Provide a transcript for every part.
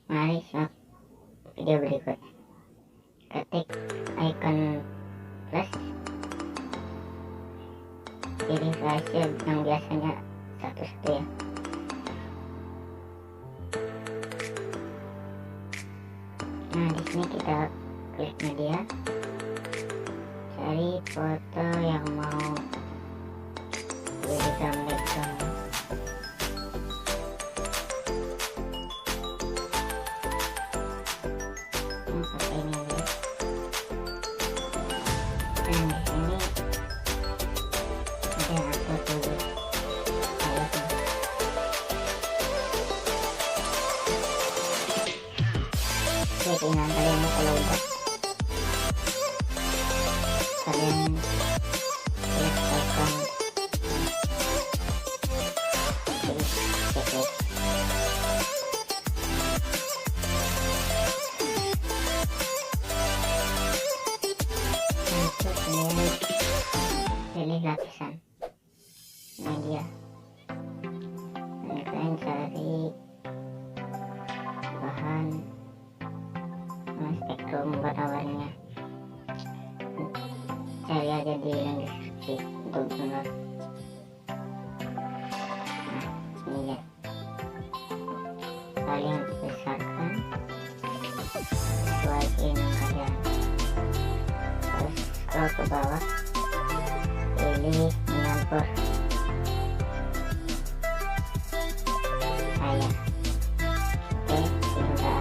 Mari simak video berikut. Ketik icon plus, pilih flash yang biasanya satu-satu ya. Nah, di sini kita klik media, cari foto yang mau dijadikan background. Pakai ini dulu. Dan di sini ada upload dulu. Oke, tinggal kalian kalau udah kalian selesaikan untuk kemudian pilih lapisan media dan kalian cari bahan spektrum warna-warninya, cari aja di yang deskripsi untuk download. Nah, ini ya, kalian besarkan sesuai keinginan kalian, terus scroll ke bawah, pilih menyampur saya. Oke, sudah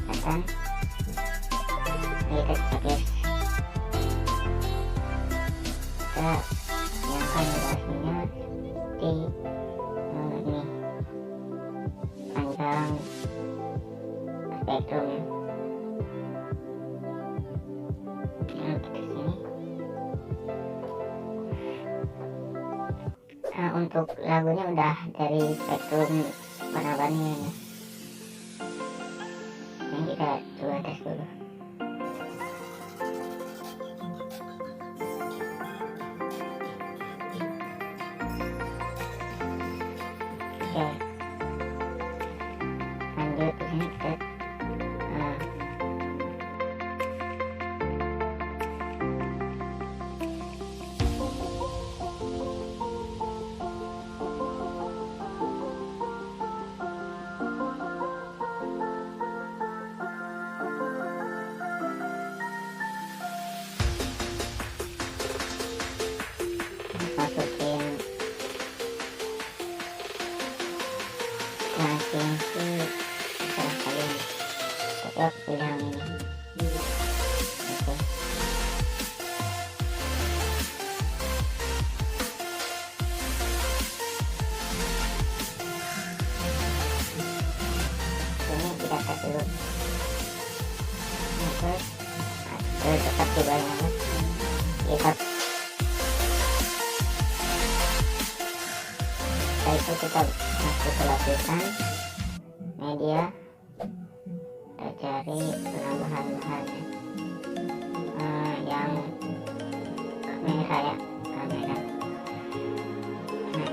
kelihatan. Ini kita pakai, kita nyalakan durasinya di ini panjang spektrum. Nah, ke sini. Nah, untuk lagunya udah dari spektrum warna-warninya ya. Ini kita coba tes dulu. Oke, lanjut di sini kita masukin langsung ke terserah kalian, tapi aku pilih yang ini. Oke, ini kita tes dulu. Terus tetap juga ya, kita itu kita masuk ke lapisan media, kita cari bahan-bahannya yang kamera ya, kamera. Nah,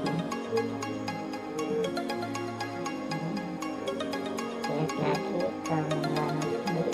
ini lihat lagi kamera ini.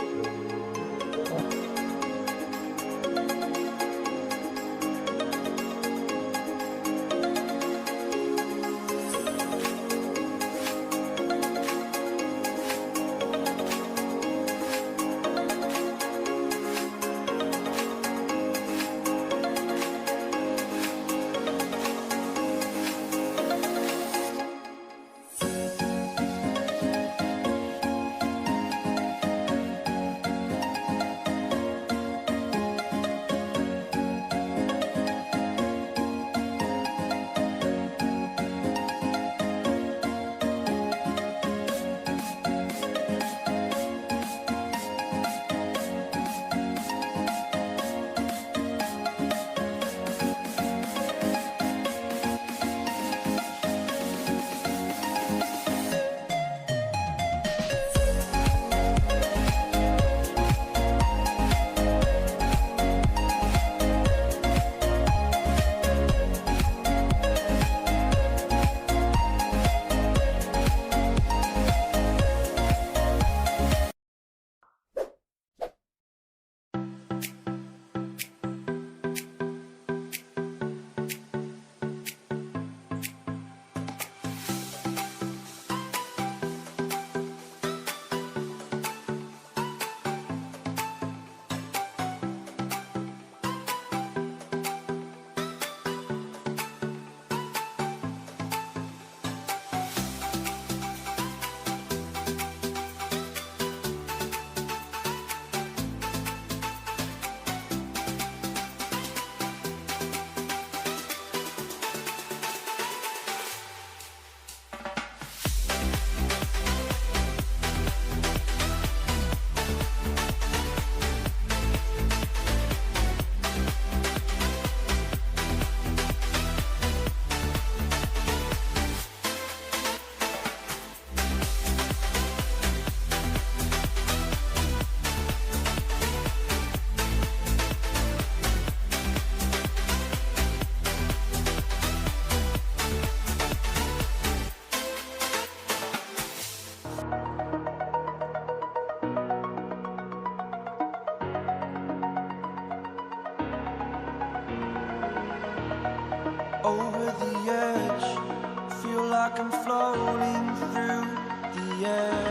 floating through the air.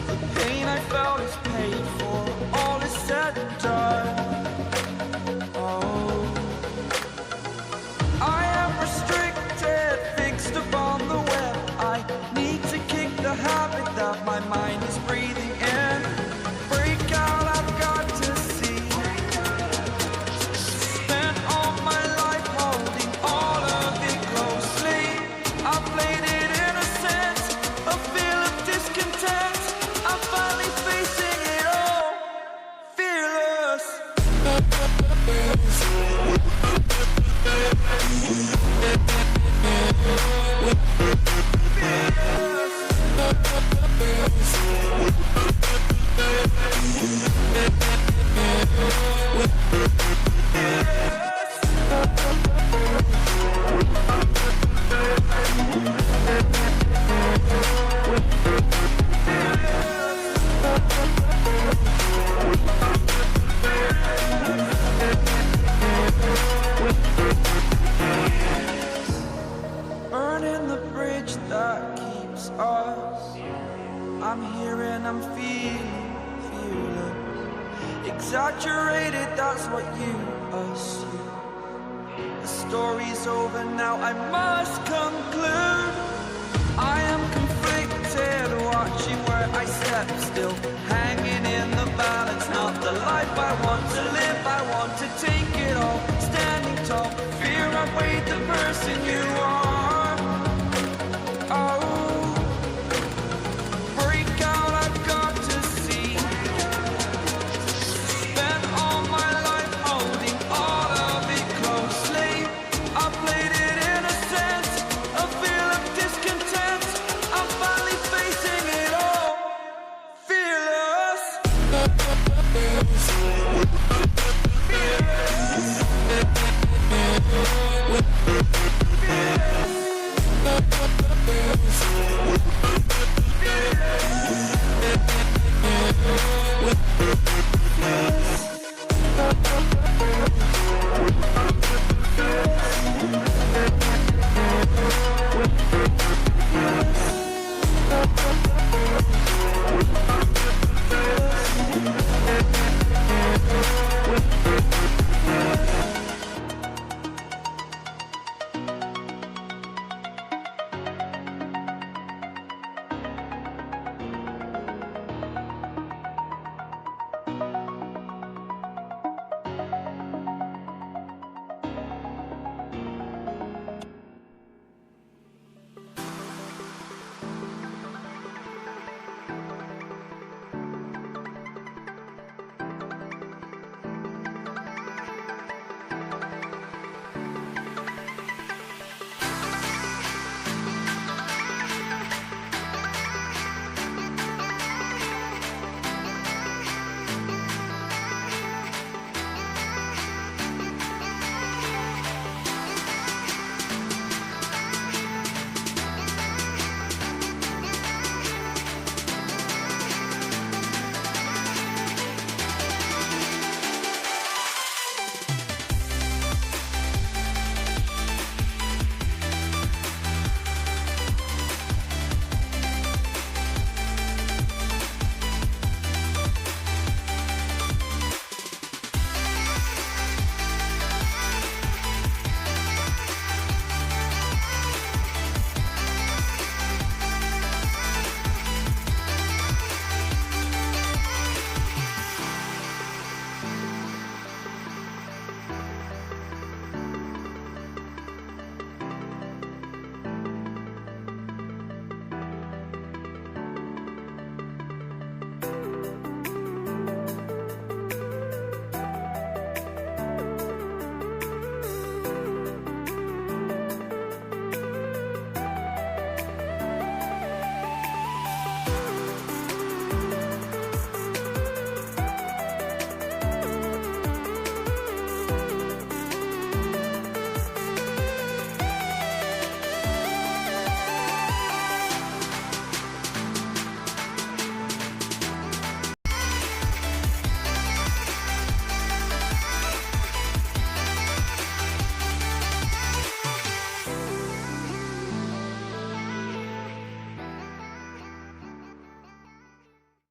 The pain I felt is paid for, all is said and done. Oh, I am restricted, fixed upon the web. I need to kick the habit that my mind is breathing in. Break out, I've got to see. Spent all my life holding all of it closely. I played it innocent, a feel of discontent. I'm finally facing it all, fearless. Burning the bridge that keeps us. I'm here and I'm feeling fearless. Exaggerated, that's what you assume. The story's over now, I must conclude.